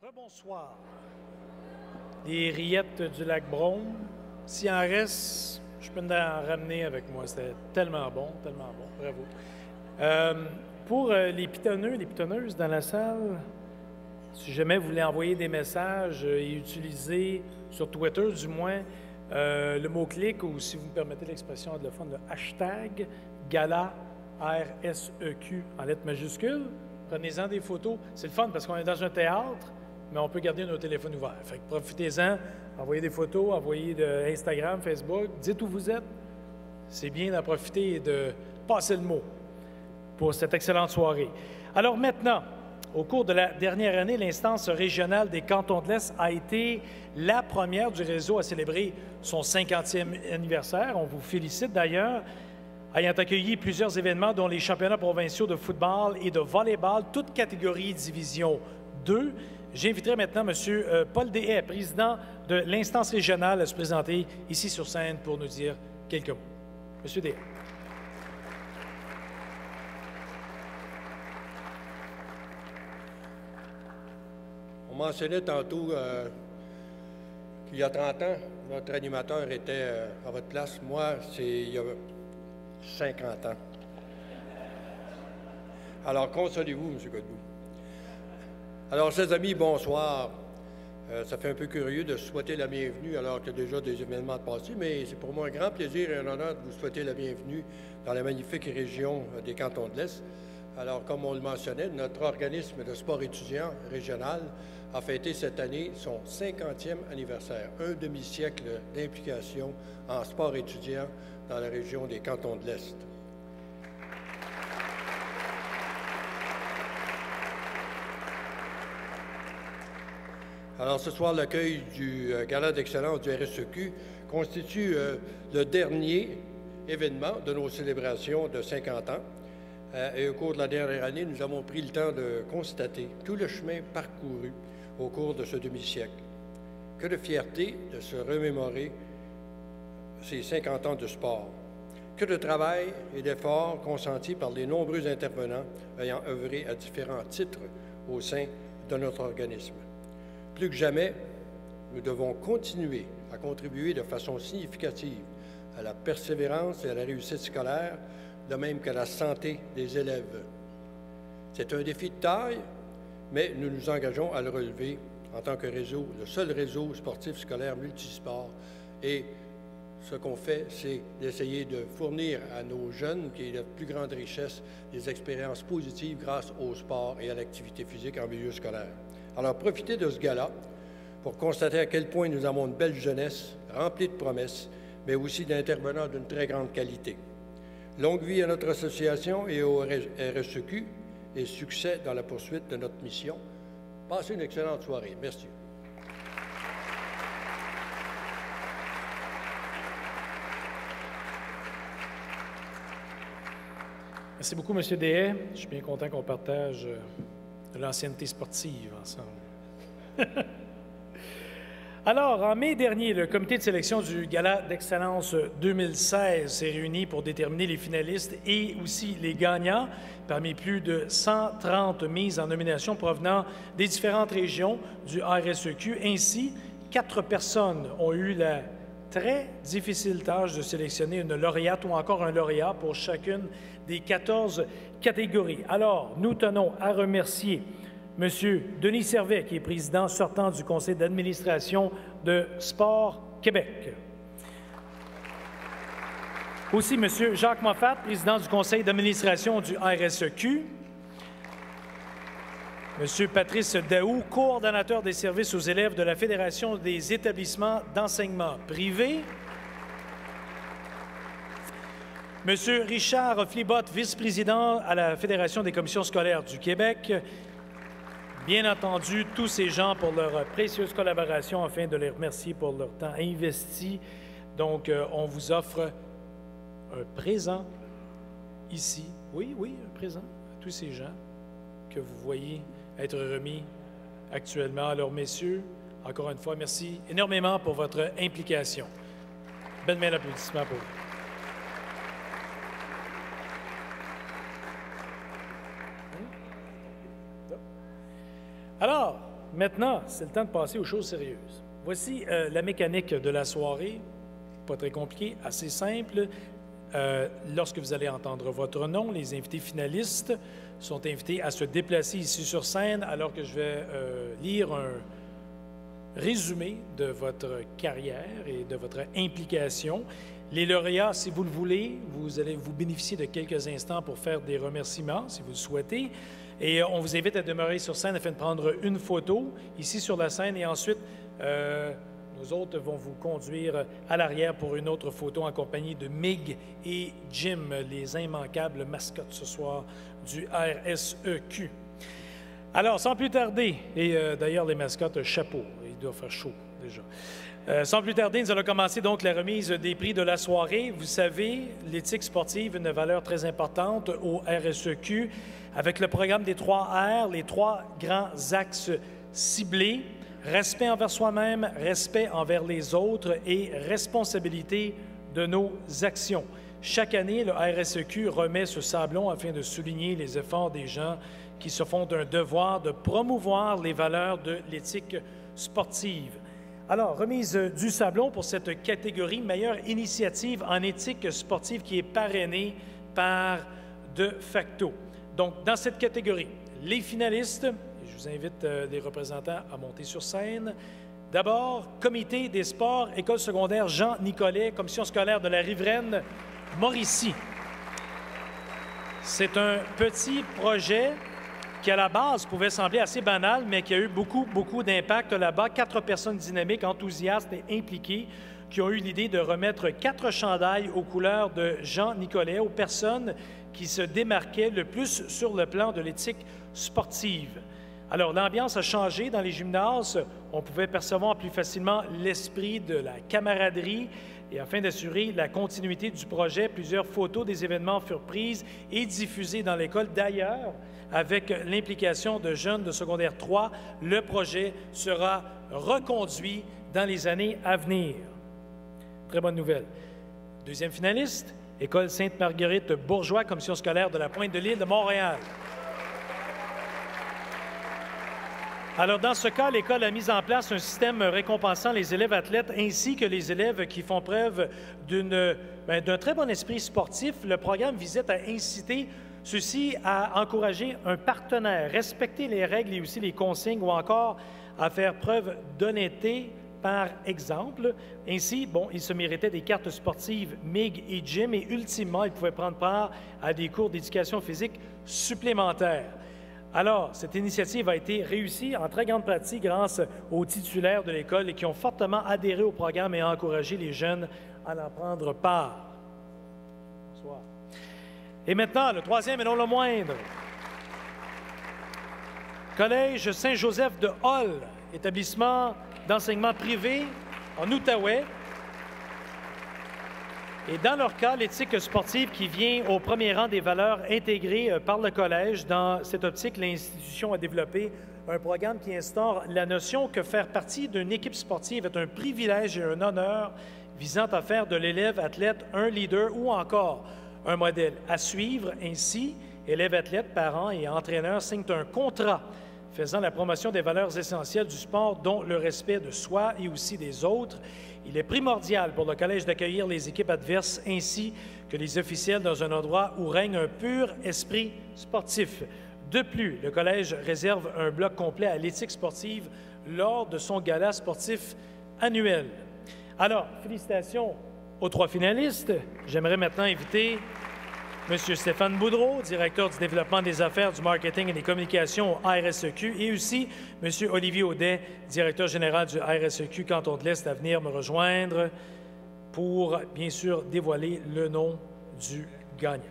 Rebonsoir. Les rillettes du lac Brome. S'il en reste, je peux en ramener avec moi. C'était tellement bon, tellement bon. Bravo. Pour les pitonneux, les pitonneuses dans la salle, si jamais vous voulez envoyer des messages et utiliser sur Twitter, du moins, le mot-clic ou, si vous me permettez l'expression anglophone, le hashtag Gala RSEQ en lettres majuscules. Prenez-en des photos. C'est le fun parce qu'on est dans un théâtre, mais on peut garder nos téléphones ouverts. Fait que profitez-en, envoyez des photos, envoyez de Instagram, Facebook, dites où vous êtes. C'est bien d'en profiter et de passer le mot pour cette excellente soirée. Alors maintenant, au cours de la dernière année, l'instance régionale des cantons de l'Est a été la première du réseau à célébrer son 50e anniversaire. On vous félicite d'ailleurs, ayant accueilli plusieurs événements, dont les championnats provinciaux de football et de volleyball, toutes catégories division 2. J'inviterai maintenant M. Paul Deshaies, président de l'instance régionale, à se présenter ici sur scène pour nous dire quelques mots. M. Deshaies. On mentionnait tantôt qu'il y a 30 ans, notre animateur était à votre place. Moi, c'est il y a 50 ans. Alors, consolez-vous, M. Godbout. Alors, chers amis, bonsoir. Ça fait un peu curieux de souhaiter la bienvenue alors qu'il y a déjà des événements de passé, mais c'est pour moi un grand plaisir et un honneur de vous souhaiter la bienvenue dans la magnifique région des cantons de l'Est. Alors, comme on le mentionnait, notre organisme de sport étudiant régional a fêté cette année son 50e anniversaire, un demi-siècle d'implication en sport étudiant dans la région des cantons de l'Est. Alors, ce soir, l'accueil du Gala d'excellence du RSEQ constitue le dernier événement de nos célébrations de 50 ans. Et au cours de la dernière année, nous avons pris le temps de constater tout le chemin parcouru au cours de ce demi-siècle. Que de fierté de se remémorer ces 50 ans de sport. Que de travail et d'efforts consentis par les nombreux intervenants ayant œuvré à différents titres au sein de notre organisme. Plus que jamais, nous devons continuer à contribuer de façon significative à la persévérance et à la réussite scolaire, de même qu'à la santé des élèves. C'est un défi de taille, mais nous nous engageons à le relever en tant que réseau, le seul réseau sportif scolaire multisport. Et ce qu'on fait, c'est d'essayer de fournir à nos jeunes, qui est la plus grande richesse, des expériences positives grâce au sport et à l'activité physique en milieu scolaire. Alors, profitez de ce gala pour constater à quel point nous avons une belle jeunesse, remplie de promesses, mais aussi d'intervenants d'une très grande qualité. Longue vie à notre association et au RSEQ et succès dans la poursuite de notre mission. Passez une excellente soirée. Merci. Merci beaucoup, M. Deshaies. Je suis bien content qu'on partage de l'ancienneté sportive ensemble. Alors, en mai dernier, le comité de sélection du Gala d'excellence 2016 s'est réuni pour déterminer les finalistes et aussi les gagnants parmi plus de 130 mises en nomination provenant des différentes régions du RSEQ. Ainsi, 4 personnes ont eu la très difficile tâche de sélectionner une lauréate ou encore un lauréat pour chacune des 14 catégories. Alors, nous tenons à remercier M. Denis Servet, qui est président sortant du conseil d'administration de Sport Québec. Aussi, M. Jacques Moffat, président du conseil d'administration du RSEQ. M. Patrice Daou, coordonnateur des services aux élèves de la Fédération des établissements d'enseignement privé. M. Richard Flibot, vice-président à la Fédération des commissions scolaires du Québec. Bien entendu, tous ces gens pour leur précieuse collaboration afin de les remercier pour leur temps investi. Donc, on vous offre un présent ici. Oui, un présent à tous ces gens que vous voyez être remis actuellement. Alors, messieurs, encore une fois, merci énormément pour votre implication. Belle main d'applaudissements pour vous. Alors, maintenant, c'est le temps de passer aux choses sérieuses. Voici la mécanique de la soirée, pas très compliquée, assez simple. Lorsque vous allez entendre votre nom, les invités finalistes sont invités à se déplacer ici sur scène alors que je vais lire un résumé de votre carrière et de votre implication. Les lauréats, si vous le voulez, vous allez vous bénéficier de quelques instants pour faire des remerciements, si vous le souhaitez. Et on vous invite à demeurer sur scène afin de prendre une photo ici sur la scène et ensuite, nous autres vont vous conduire à l'arrière pour une autre photo en compagnie de Mig et Jim, les immanquables mascottes ce soir du RSEQ. Alors, sans plus tarder, et d'ailleurs les mascottes, chapeau, il doit faire chaud déjà. Sans plus tarder, nous allons commencer donc la remise des prix de la soirée. Vous savez, l'éthique sportive a une valeur très importante au RSEQ avec le programme des 3 R, les 3 grands axes ciblés. Respect envers soi-même, respect envers les autres et responsabilité de nos actions. Chaque année, le RSEQ remet ce sablon afin de souligner les efforts des gens qui se font d'un devoir de promouvoir les valeurs de l'éthique sportive. Alors, remise du sablon pour cette catégorie meilleure initiative en éthique sportive qui est parrainée par De Facto. Donc, dans cette catégorie, les finalistes, je vous invite les représentants à monter sur scène. D'abord, Comité des sports, École secondaire Jean Nicolet, Commission scolaire de la Riveraine, Mauricie. C'est un petit projet qui, à la base, pouvait sembler assez banal, mais qui a eu beaucoup d'impact là-bas. 4 personnes dynamiques, enthousiastes et impliquées qui ont eu l'idée de remettre 4 chandails aux couleurs de Jean Nicolet aux personnes qui se démarquaient le plus sur le plan de l'éthique sportive. Alors, l'ambiance a changé dans les gymnases. On pouvait percevoir plus facilement l'esprit de la camaraderie. Et afin d'assurer la continuité du projet, plusieurs photos des événements furent prises et diffusées dans l'école. D'ailleurs, avec l'implication de jeunes de secondaire 3, le projet sera reconduit dans les années à venir. Très bonne nouvelle. Deuxième finaliste, École Sainte-Marguerite Bourgeois, Commission scolaire de la Pointe-de-l'Île de Montréal. Alors, dans ce cas, l'école a mis en place un système récompensant les élèves athlètes ainsi que les élèves qui font preuve d'un très bon esprit sportif. Le programme visait à inciter ceux-ci à encourager un partenaire, respecter les règles et aussi les consignes ou encore à faire preuve d'honnêteté par exemple. Ainsi, ils se méritaient des cartes sportives MIG et Jim et ultimement, ils pouvaient prendre part à des cours d'éducation physique supplémentaires. Alors, cette initiative a été réussie en très grande partie grâce aux titulaires de l'école et qui ont fortement adhéré au programme et encouragé les jeunes à en prendre part. Bonsoir. Et maintenant, le troisième et non le moindre. Collège Saint-Joseph de Hall, établissement d'enseignement privé en Outaouais. Et dans leur cas, l'éthique sportive qui vient au premier rang des valeurs intégrées par le collège. Dans cette optique, l'institution a développé un programme qui instaure la notion que faire partie d'une équipe sportive est un privilège et un honneur visant à faire de l'élève athlète un leader ou encore un modèle à suivre. Ainsi, élèves athlètes, parents et entraîneurs signent un contrat faisant la promotion des valeurs essentielles du sport, dont le respect de soi et aussi des autres. Il est primordial pour le collège d'accueillir les équipes adverses ainsi que les officiels dans un endroit où règne un pur esprit sportif. De plus, le collège réserve un bloc complet à l'éthique sportive lors de son gala sportif annuel. Alors, félicitations aux 3 finalistes. J'aimerais maintenant inviter M. Stéphane Boudreau, directeur du développement des affaires, du marketing et des communications au RSEQ, et aussi M. Olivier Audet, directeur général du RSEQ Canton de l'Est, à venir me rejoindre pour, bien sûr, dévoiler le nom du gagnant.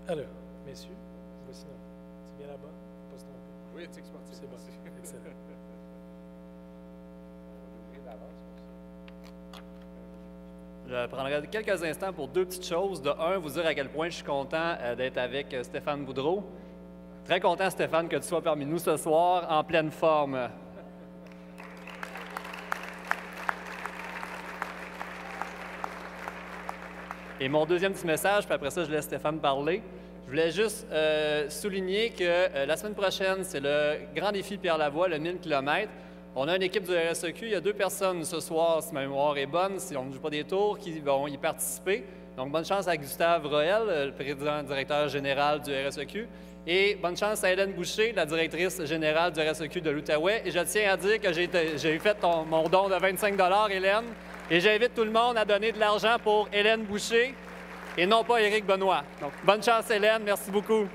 Alors, messieurs, voici notre. C'est bien là-bas? Pas se tromper. Oui, éthique sportive. C'est bon. Excellent. Je prendrai quelques instants pour 2 petites choses. De un, vous dire à quel point je suis content d'être avec Stéphane Boudreau. Très content, Stéphane, que tu sois parmi nous ce soir, en pleine forme. Et mon deuxième petit message, puis après ça, je laisse Stéphane parler. Je voulais juste souligner que la semaine prochaine, c'est le grand défi Pierre Lavoie, le 1000 km. On a une équipe du RSEQ. Il y a 2 personnes ce soir, si ma mémoire est bonne, si on ne joue pas des tours, qui vont y participer. Donc, bonne chance à Gustave Roel, le président directeur général du RSEQ. Et bonne chance à Hélène Boucher, la directrice générale du RSEQ de l'Outaouais. Et je tiens à dire que j'ai fait mon don de 25 $, Hélène. Et j'invite tout le monde à donner de l'argent pour Hélène Boucher et non pas Éric Benoît. Donc, bonne chance, Hélène. Merci beaucoup.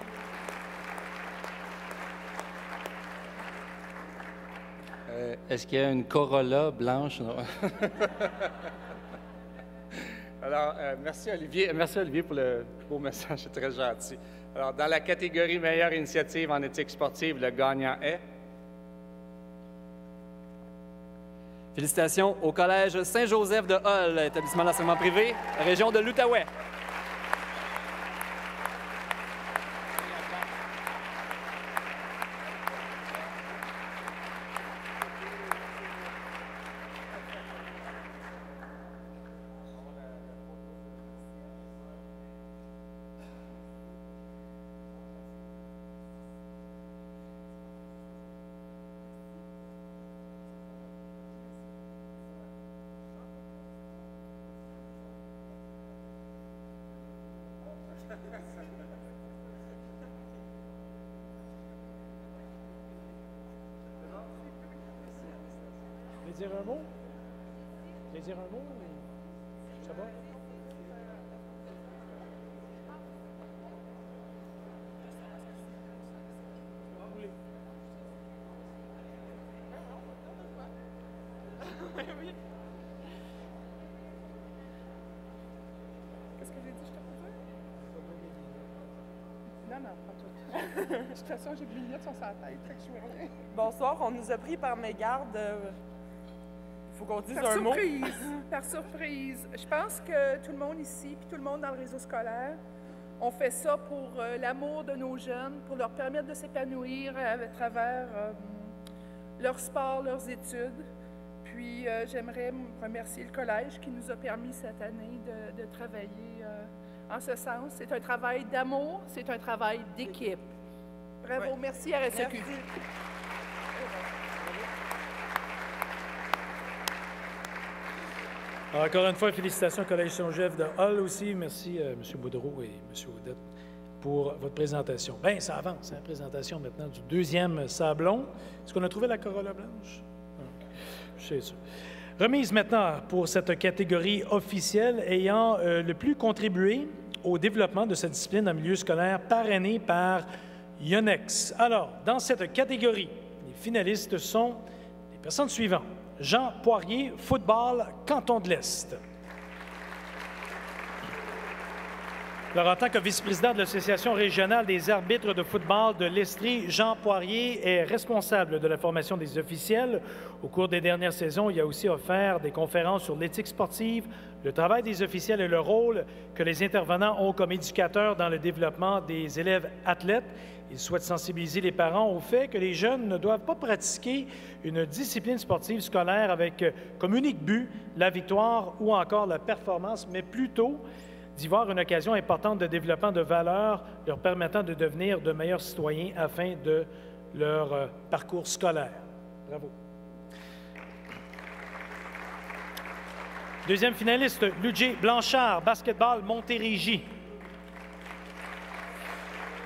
Est-ce qu'il y a une Corolla blanche? Alors, merci Olivier pour le beau message, c'est très gentil. Alors, dans la catégorie meilleure initiative en éthique sportive, le gagnant est... Félicitations au Collège Saint-Joseph de Hull, établissement d'enseignement privé, région de l'Outaouais. Vous voulez dire un mot? Vous voulez dire un mot? Ça va? Qu'est-ce que j'ai dit, je te faisais? Non, pas tout. De toute façon, j'ai mes lunettes sur sa tête, fait que je vois rien. Bonsoir, on nous a pris par mégarde. Il faut qu'on dise Par un mot. surprise, par surprise. Je pense que tout le monde ici, puis tout le monde dans le réseau scolaire, on fait ça pour l'amour de nos jeunes, pour leur permettre de s'épanouir à travers leur sport, leurs études. Puis j'aimerais remercier le collège qui nous a permis cette année de travailler en ce sens. C'est un travail d'amour, c'est un travail d'équipe. Bravo, Ouais. merci RSEQ. Merci. Alors, encore une fois, félicitations au Collège Saint-Joseph de Hull aussi. Merci, M. Boudreau et M. Audette, pour votre présentation. Bien, ça avance, hein, présentation maintenant du deuxième sablon. Est-ce qu'on a trouvé la Corolla blanche? OK. Je sais ça. Remise maintenant pour cette catégorie officielle ayant le plus contribué au développement de cette discipline en milieu scolaire parrainée par Yonex. Alors, dans cette catégorie, les finalistes sont les personnes suivantes. Jean Poirier, football, Canton de l'Est. Alors, en tant que vice-président de l'Association régionale des arbitres de football de l'Estrie, Jean Poirier est responsable de la formation des officiels. Au cours des dernières saisons, il a aussi offert des conférences sur l'éthique sportive, le travail des officiels et le rôle que les intervenants ont comme éducateurs dans le développement des élèves athlètes. Il souhaite sensibiliser les parents au fait que les jeunes ne doivent pas pratiquer une discipline sportive scolaire avec comme unique but la victoire ou encore la performance, mais plutôt d'y voir une occasion importante de développement de valeurs leur permettant de devenir de meilleurs citoyens afin de leur parcours scolaire. Bravo. Deuxième finaliste, Ludger Blanchard, basketball Montérégie.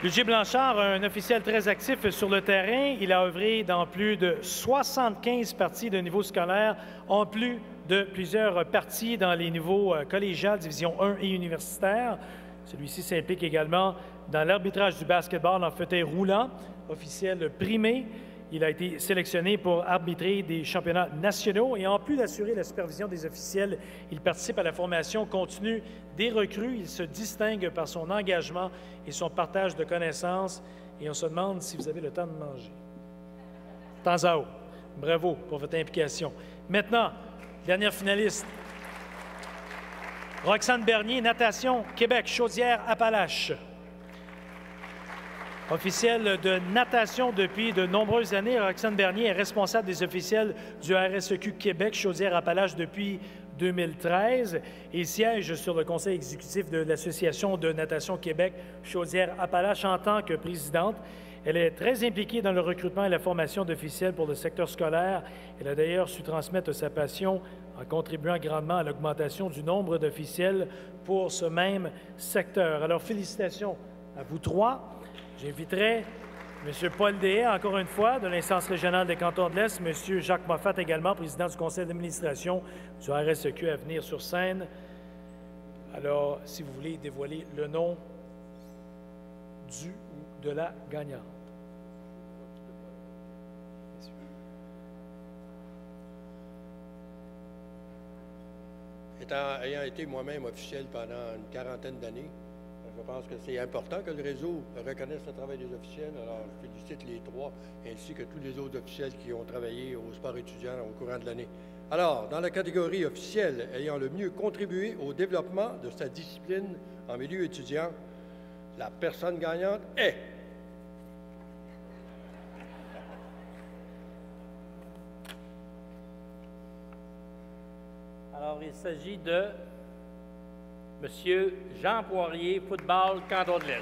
Ludger Blanchard, un officiel très actif sur le terrain. Il a œuvré dans plus de 75 parties de niveau scolaire, en plus de plusieurs parties dans les niveaux collégial, division 1 et universitaire. Celui-ci s'implique également dans l'arbitrage du basketball en fauteuil roulant, officiel primé. Il a été sélectionné pour arbitrer des championnats nationaux et en plus d'assurer la supervision des officiels, il participe à la formation continue des recrues. Il se distingue par son engagement et son partage de connaissances. Et on se demande si vous avez le temps de manger. De temps à autre. Bravo pour votre implication. Maintenant, dernière finaliste. Roxane Bernier, natation, Québec, Chaudière-Appalaches. Officielle de natation depuis de nombreuses années, Roxane Bernier est responsable des officiels du RSEQ Québec, Chaudière-Appalaches depuis 2013 et siège sur le conseil exécutif de l'Association de natation Québec Chaudière-Appalaches en tant que présidente. Elle est très impliquée dans le recrutement et la formation d'officiels pour le secteur scolaire. Elle a d'ailleurs su transmettre sa passion en contribuant grandement à l'augmentation du nombre d'officiels pour ce même secteur. Alors, félicitations à vous trois. J'inviterai M. Paul Deshaies, encore une fois, de l'Instance régionale des cantons de l'Est, M. Jacques Moffat également, président du conseil d'administration du RSEQ, à venir sur scène. Alors, si vous voulez dévoiler le nom du ou de la gagnante. Ayant été moi-même officiel pendant une quarantaine d'années, je pense que c'est important que le réseau reconnaisse le travail des officiels. Alors, je félicite les trois, ainsi que tous les autres officiels qui ont travaillé au sport étudiant au courant de l'année. Alors, dans la catégorie officielle ayant le mieux contribué au développement de sa discipline en milieu étudiant, la personne gagnante est... Alors, il s'agit de M. Jean Poirier, football, canton de l'Est.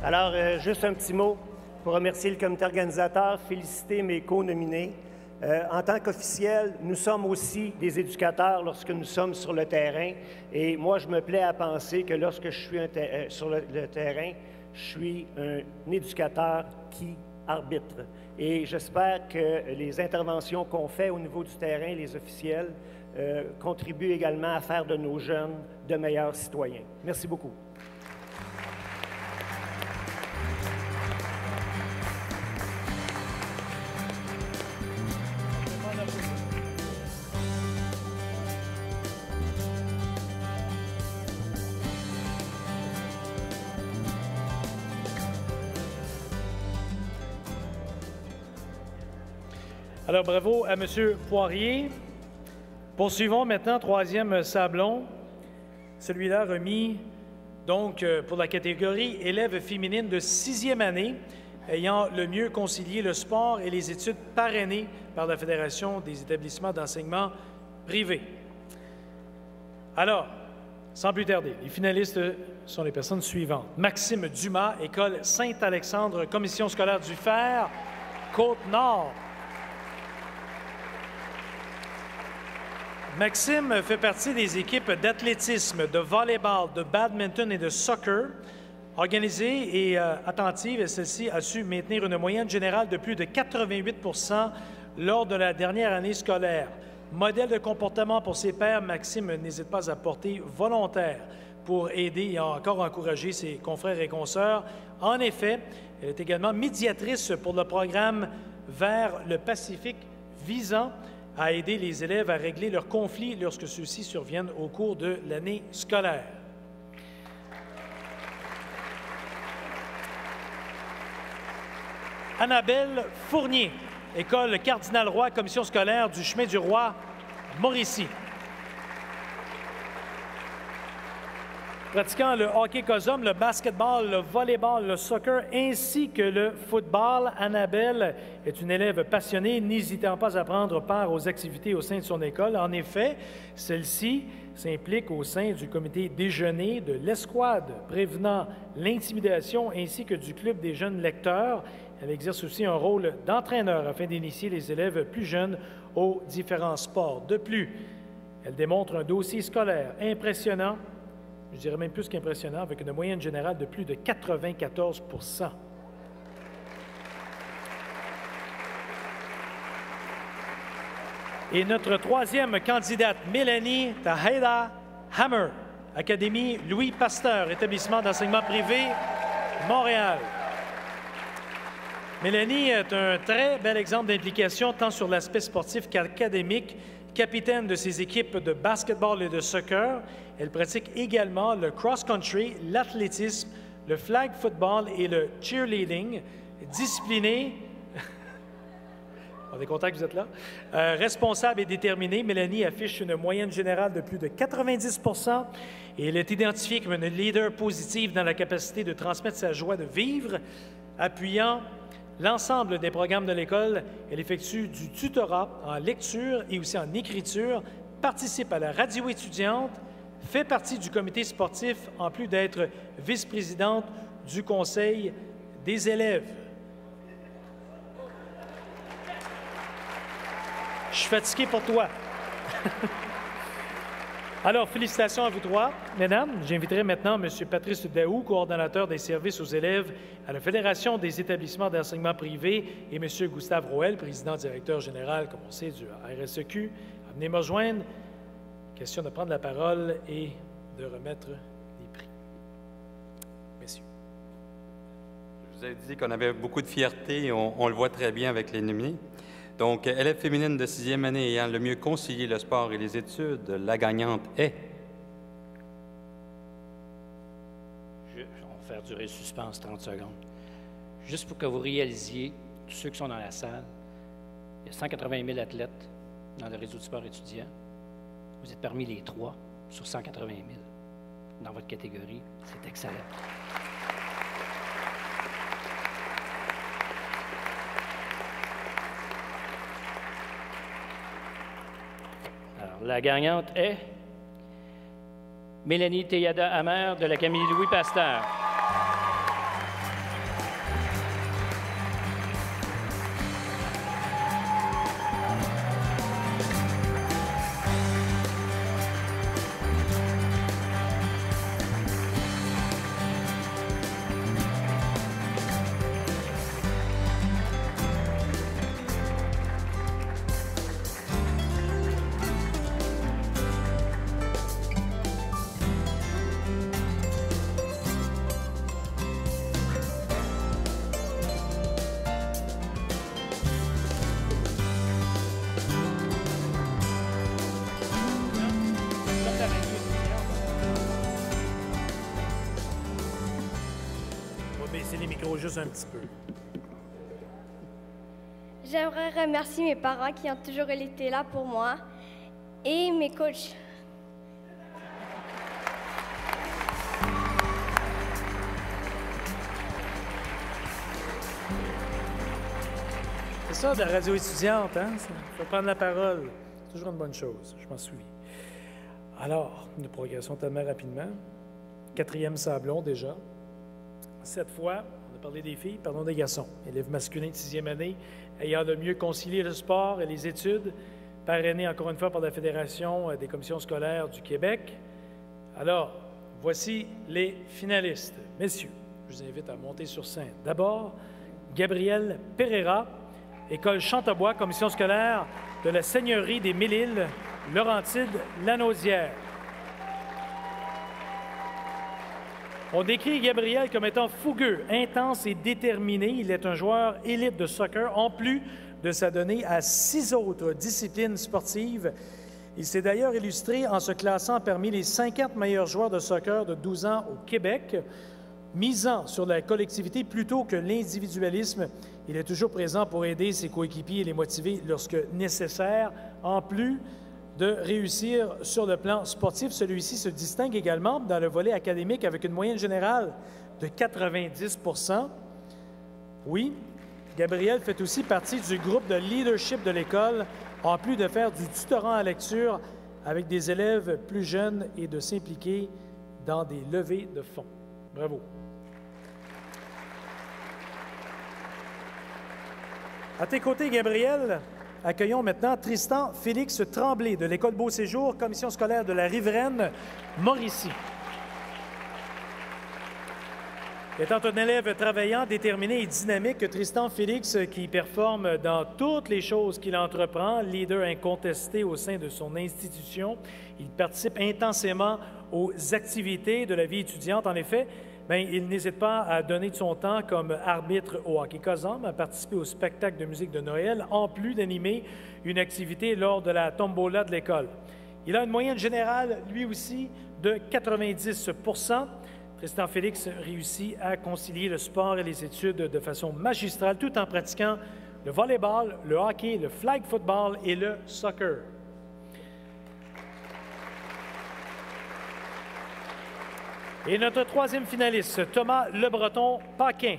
Alors, juste un petit mot pour remercier le comité organisateur, féliciter mes co-nominés. En tant qu'officiels, nous sommes aussi des éducateurs lorsque nous sommes sur le terrain. Et moi, je me plais à penser que lorsque je suis sur le terrain, je suis un éducateur qui arbitre. Et j'espère que les interventions qu'on fait au niveau du terrain, les officiels, contribuent également à faire de nos jeunes de meilleurs citoyens. Merci beaucoup. Alors, bravo à M. Poirier. Poursuivons maintenant, troisième sablon, celui-là remis donc pour la catégorie élèves féminines de 6e année, ayant le mieux concilié le sport et les études parrainées par la Fédération des établissements d'enseignement privés. Alors, sans plus tarder, les finalistes sont les personnes suivantes. Maxime Dumas, École Saint-Alexandre, Commission scolaire du Fer, Côte-Nord. Maxime fait partie des équipes d'athlétisme, de volleyball, de badminton et de soccer. Organisée et attentive, celle-ci a su maintenir une moyenne générale de plus de 88 % lors de la dernière année scolaire. Modèle de comportement pour ses pairs, Maxime n'hésite pas à porter volontaire pour aider et encore encourager ses confrères et consoeurs. En effet, elle est également médiatrice pour le programme Vers le Pacifique visant à aider les élèves à régler leurs conflits lorsque ceux-ci surviennent au cours de l'année scolaire. Annabelle Fournier, École Cardinal-Roy, Commission scolaire du Chemin du Roi, Mauricie. Pratiquant le hockey COSOM, le basketball, le volleyball, le soccer ainsi que le football, Annabelle est une élève passionnée, n'hésitant pas à prendre part aux activités au sein de son école. En effet, celle-ci s'implique au sein du comité déjeuner de l'escouade prévenant l'intimidation ainsi que du club des jeunes lecteurs. Elle exerce aussi un rôle d'entraîneur afin d'initier les élèves plus jeunes aux différents sports. De plus, elle démontre un dossier scolaire impressionnant, je dirais même plus qu'impressionnant, avec une moyenne générale de plus de 94 %. Et notre troisième candidate, Mélanie Taheda Hammer, Académie Louis Pasteur, établissement d'enseignement privé, Montréal. Mélanie est un très bel exemple d'implication tant sur l'aspect sportif qu'académique. Capitaine de ses équipes de basketball et de soccer, elle pratique également le cross-country, l'athlétisme, le flag football et le cheerleading. Disciplinée, on est content que vous êtes là, responsable et déterminée, Mélanie affiche une moyenne générale de plus de 90 et elle est identifiée comme une leader positive dans la capacité de transmettre sa joie de vivre, appuyant l'ensemble des programmes de l'école. Elle effectue du tutorat en lecture et aussi en écriture, participe à la radio étudiante, fait partie du comité sportif, en plus d'être vice-présidente du conseil des élèves. Je suis fatigué pour toi. Alors, félicitations à vous trois. Mesdames, j'inviterai maintenant M. Patrice Daou, coordonnateur des services aux élèves à la Fédération des établissements d'enseignement privé, et M. Gustave Roel, président-directeur général, comme on sait, du RSEQ, à venir me rejoindre. Question de prendre la parole et de remettre les prix. Messieurs. Je vous ai dit qu'on avait beaucoup de fierté et on le voit très bien avec les nominés. Donc, élève féminine de 6e année ayant le mieux concilié le sport et les études, la gagnante est... On va faire durer le suspense 30 secondes. Juste pour que vous réalisiez, tous ceux qui sont dans la salle, il y a 180 000 athlètes dans le réseau de sport étudiant. Vous êtes parmi les 3 sur 180 000 dans votre catégorie. C'est excellent. Alors, la gagnante est Mélanie Théada-Hammer de la Camille Louis Pasteur. Juste un petit peu. J'aimerais remercier mes parents qui ont toujours été là pour moi et mes coachs. C'est ça, de la radio étudiante, hein? Il faut prendre la parole. C'est toujours une bonne chose, je m'en souviens. Alors, nous progressons tellement rapidement. 4e sablon déjà. Cette fois, on a parlé des filles, parlons des garçons. Élèves masculins de 6e année, ayant le mieux concilié le sport et les études, parrainé encore une fois par la Fédération des commissions scolaires du Québec. Alors, voici les finalistes. Messieurs, je vous invite à monter sur scène. D'abord, Gabriel Pereira, École Chantabois, commission scolaire de la Seigneurie des Mille-Îles, Laurentide-Lanaudière. On décrit Gabriel comme étant fougueux, intense et déterminé. Il est un joueur élite de soccer, en plus de s'adonner à 6 autres disciplines sportives. Il s'est d'ailleurs illustré en se classant parmi les 50 meilleurs joueurs de soccer de 12 ans au Québec. Misant sur la collectivité plutôt que l'individualisme, il est toujours présent pour aider ses coéquipiers et les motiver lorsque nécessaire, en plus de réussir sur le plan sportif. Celui-ci se distingue également dans le volet académique avec une moyenne générale de 90 %. Oui, Gabriel fait aussi partie du groupe de leadership de l'école, en plus de faire du tutorat en lecture avec des élèves plus jeunes et de s'impliquer dans des levées de fonds. Bravo. À tes côtés, Gabriel, accueillons maintenant Tristan Félix Tremblay de l'École Beau Séjour, commission scolaire de la Riveraine, Mauricie. Étant un élève travaillant, déterminé et dynamique, Tristan Félix, qui performe dans toutes les choses qu'il entreprend, leader incontesté au sein de son institution, il participe intensément aux activités de la vie étudiante. En effet, il n'hésite pas à donner de son temps comme arbitre au hockey Cosum, à participer au spectacle de musique de Noël, en plus d'animer une activité lors de la tombola de l'école. Il a une moyenne générale, lui aussi, de 90 %. Tristan Félix réussit à concilier le sport et les études de façon magistrale tout en pratiquant le volleyball, le hockey, le flag football et le soccer. Et notre troisième finaliste, Thomas Lebreton-Paquin,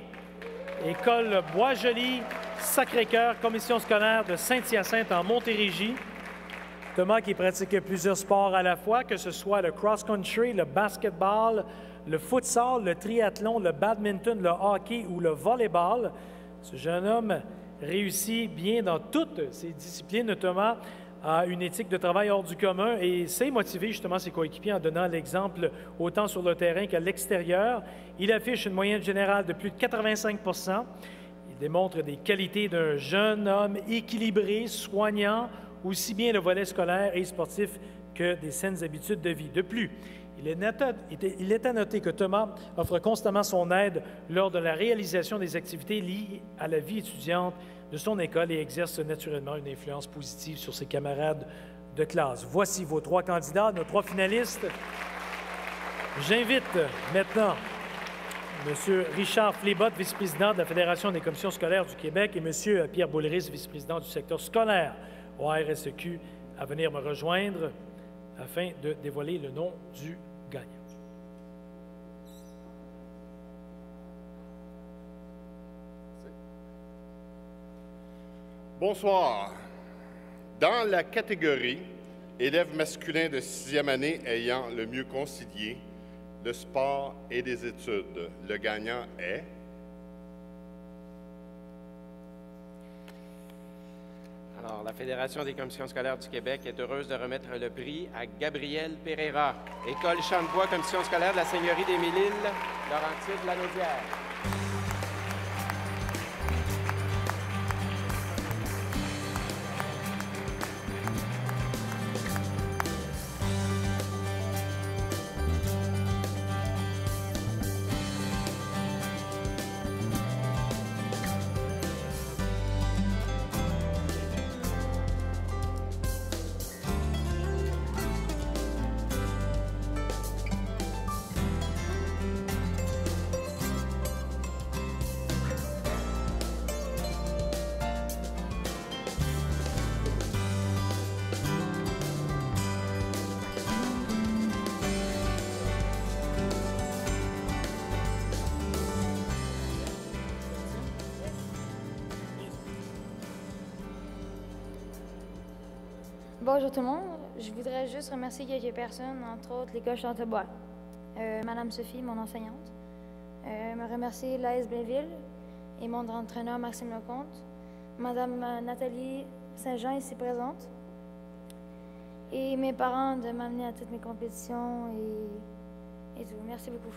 École Bois-Joli, Sacré-Cœur, Commission scolaire de Saint-Hyacinthe en Montérégie. Thomas qui pratique plusieurs sports à la fois, que ce soit le cross-country, le basketball, le futsal, le triathlon, le badminton, le hockey ou le volleyball. Ce jeune homme réussit bien dans toutes ces disciplines. Thomas a une éthique de travail hors du commun et sait motiver justement ses coéquipiers en donnant l'exemple autant sur le terrain qu'à l'extérieur. Il affiche une moyenne générale de plus de 85 %. Il démontre des qualités d'un jeune homme équilibré, soignant, aussi bien le volet scolaire et sportif que des saines habitudes de vie. De plus, il est à noter que Thomas offre constamment son aide lors de la réalisation des activités liées à la vie étudiante de son école et exerce naturellement une influence positive sur ses camarades de classe. Voici vos 3 candidats, nos 3 finalistes. J'invite maintenant M. Richard Flébot, vice-président de la Fédération des commissions scolaires du Québec, et M. Pierre Boulris, vice-président du secteur scolaire au RSEQ, à venir me rejoindre afin de dévoiler le nom du gagnant. Bonsoir. Dans la catégorie élève masculin de 6e année ayant le mieux concilié le sport et les études, le gagnant est... Alors, la Fédération des commissions scolaires du Québec est heureuse de remettre le prix à Gabriel Pereira, École Champ-de-Bois, commission scolaire de la Seigneurie des Mille-Îles, Laurentides-Lanaudière. Bonjour tout le monde. Je voudrais juste remercier quelques personnes, entre autres l'école Chantebois. Madame Sophie, mon enseignante. Me remercier Laïs Blainville et mon entraîneur Maxime Lecomte. Madame Nathalie Saint-Jean, ici présente. Et mes parents de m'amener à toutes mes compétitions et tout. Merci beaucoup.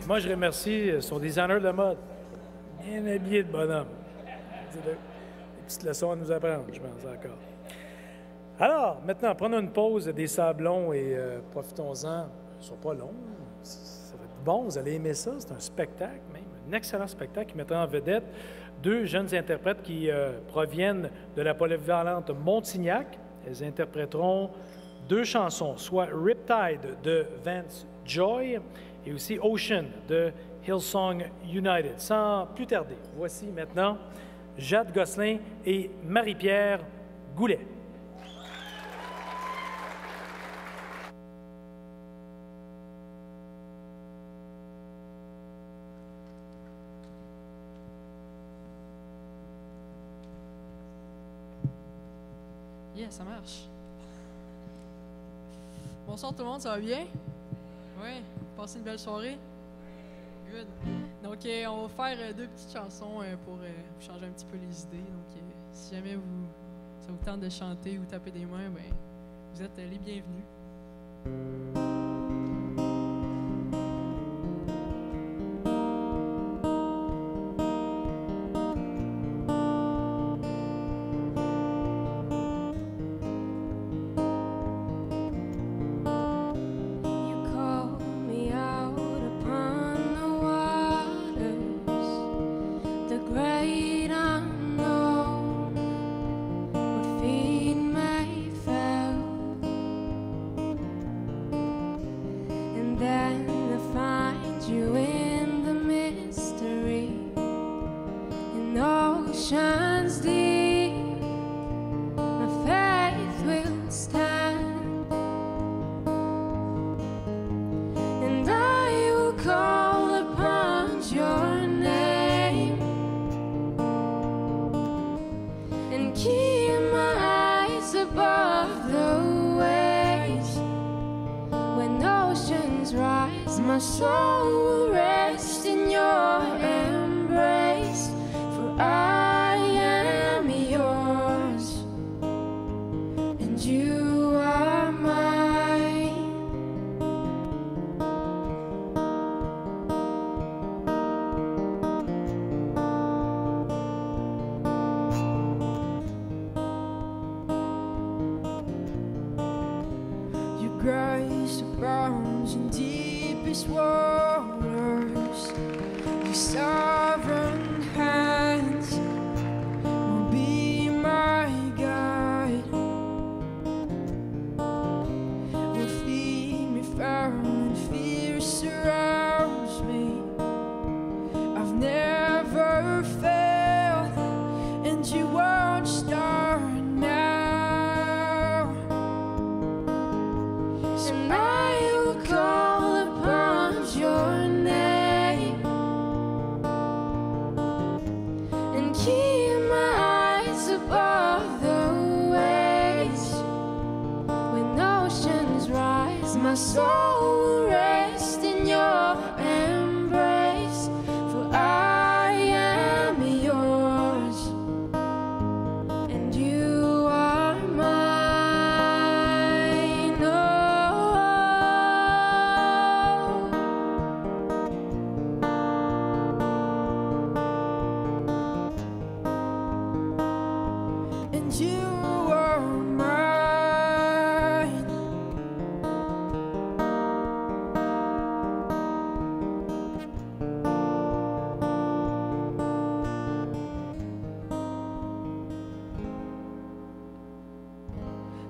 Moi, je remercie son designer de mode. Bien habillé de bonhomme. Des petites leçons à nous apprendre, je pense, encore. Alors, maintenant, prenons une pause des sablons et profitons-en. Ils ne sont pas longs. Ça va être bon, vous allez aimer ça. C'est un spectacle, même. Un excellent spectacle qui mettra en vedette 2 jeunes interprètes qui proviennent de la polyvalente Montignac. Elles interpréteront 2 chansons, soit Riptide de Vance Joy et aussi Ocean de Hillsong United. Sans plus tarder, voici maintenant Jade Gosselin et Marie-Pierre Goulet. Yeah, ça marche. Bonsoir tout le monde, ça va bien? Oui, passez une belle soirée? Good. Donc, on va faire 2 petites chansons pour vous changer un petit peu les idées. Donc, si jamais ça vous tente de chanter ou taper des mains, ben, vous êtes les bienvenus. Right. My soul will rest in your embrace, for I am yours, and you are mine. Your grace abounds in deepest waters. Your sovereign hands will be my guide, will feed me far when fear surrounds me. I've never failed, and you won't start now. And I will call upon your name and keep my eyes above the waves. When oceans rise, my soul will rest in your embrace, for I am yours, and you are mine. And you are mine.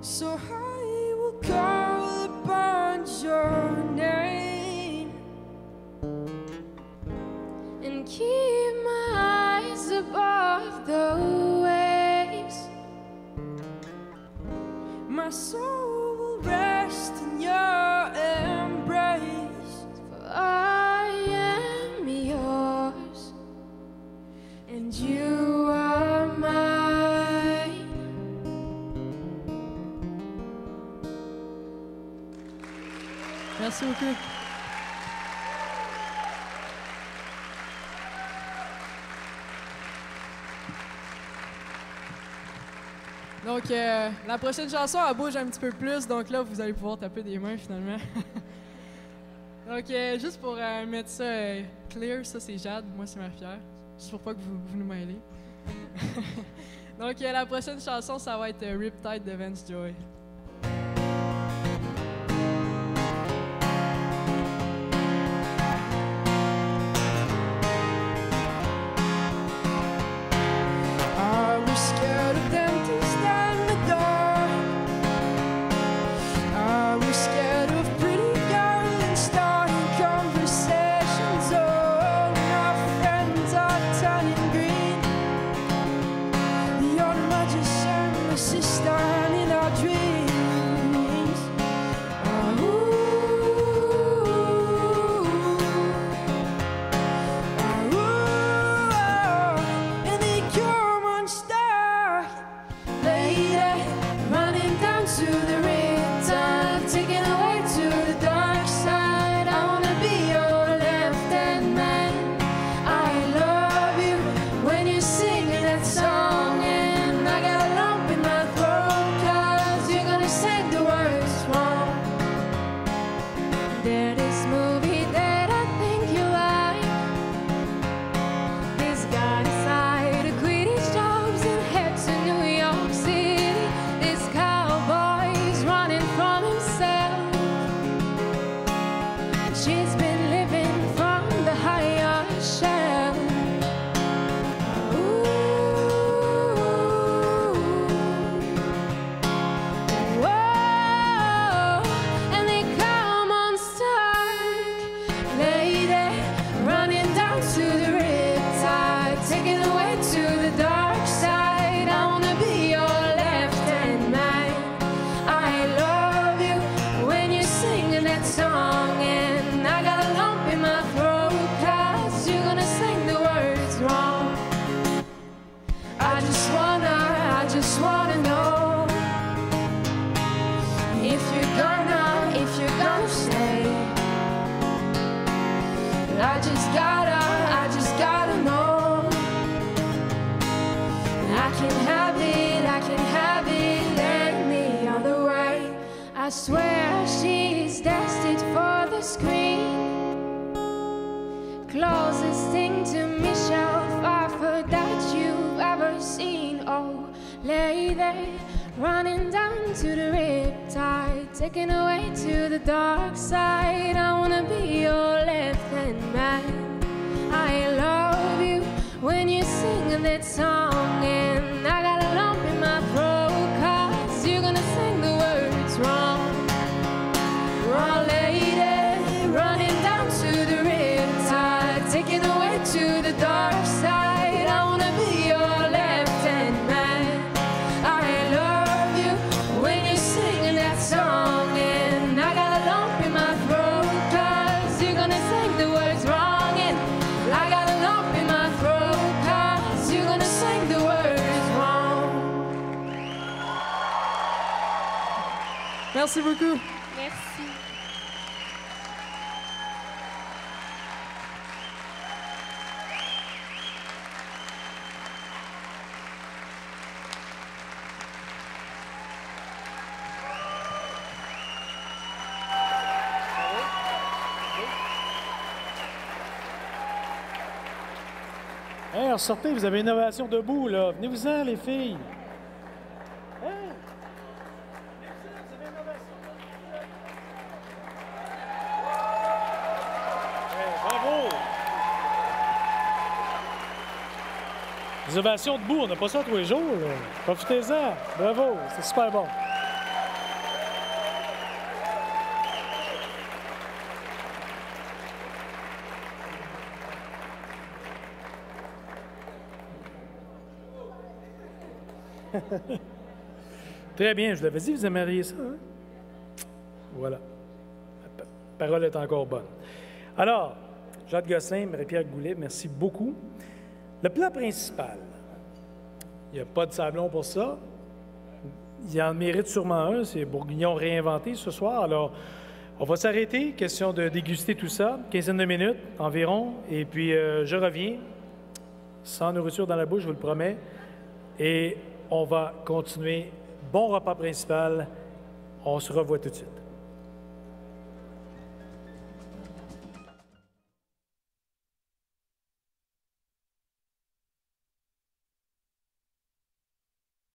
So I will call upon your name and keep my eyes above the waves. My soul will rest in your embrace, for I am yours, and you are mine. Merci beaucoup. Donc, la prochaine chanson, elle bouge un petit peu plus, donc là, vous allez pouvoir taper des mains finalement. Donc, juste pour mettre ça clear, ça c'est Jade, moi c'est Marie-Pierre, juste pour pas que vous nous mêlez. Donc, la prochaine chanson, ça va être Riptide de Vance Joy. I was scared of dentists and the dark. I was scared of pretty girls and starting conversations. All my friends are turning green. The old magician, my sister, and in our dreams. And they come unstuck, lady, running down to the riptide, taking away to the dark side. I wanna be your left-hand man. I love you when you're singing that song, and I got a lump in my throat 'cause you're gonna say the words wrong. There's this movie that I think you like. This guy decided to quit his jobs and head to New York City. This cowboy is I just gotta know. I can have it any other way. I swear she's destined for the screen. Closest thing to Michelle Pfeiffer that you've ever seen. Oh, lady, running down to the riptide, taken away to the dark side. I wanna be your left-hand man. I love you when you sing that song, and I got a lump in my throat 'cause you're gonna sing the words wrong. Raw lady, running down to the riptide, taken away to the dark side. I wanna be your left-hand man. I love you when you sing that song, and I got a lump in my throat 'cause you're gonna sing the words wrong, and I got a lump in my throat 'cause you're gonna sing the words wrong. Merci beaucoup. Merci. Hey, ressortez, vous avez une ovation debout, là. Venez-vous-en, les filles. Hey! Bravo! Des ovations debout, on n'a pas ça tous les jours, là. Profitez-en. Bravo, c'est super bon. Très bien, je l'avais dit, vous aimeriez ça, hein? Voilà. La parole est encore bonne. Alors, Jacques Gosselin, Marie-Pierre Goulet, merci beaucoup. Le plat principal, il n'y a pas de sablon pour ça. Il en mérite sûrement un, c'est bourguignon réinventé ce soir. Alors, on va s'arrêter, question de déguster tout ça, quinzaine de minutes environ, et puis je reviens, sans nourriture dans la bouche, je vous le promets, et on va continuer. Bon repas principal. On se revoit tout de suite.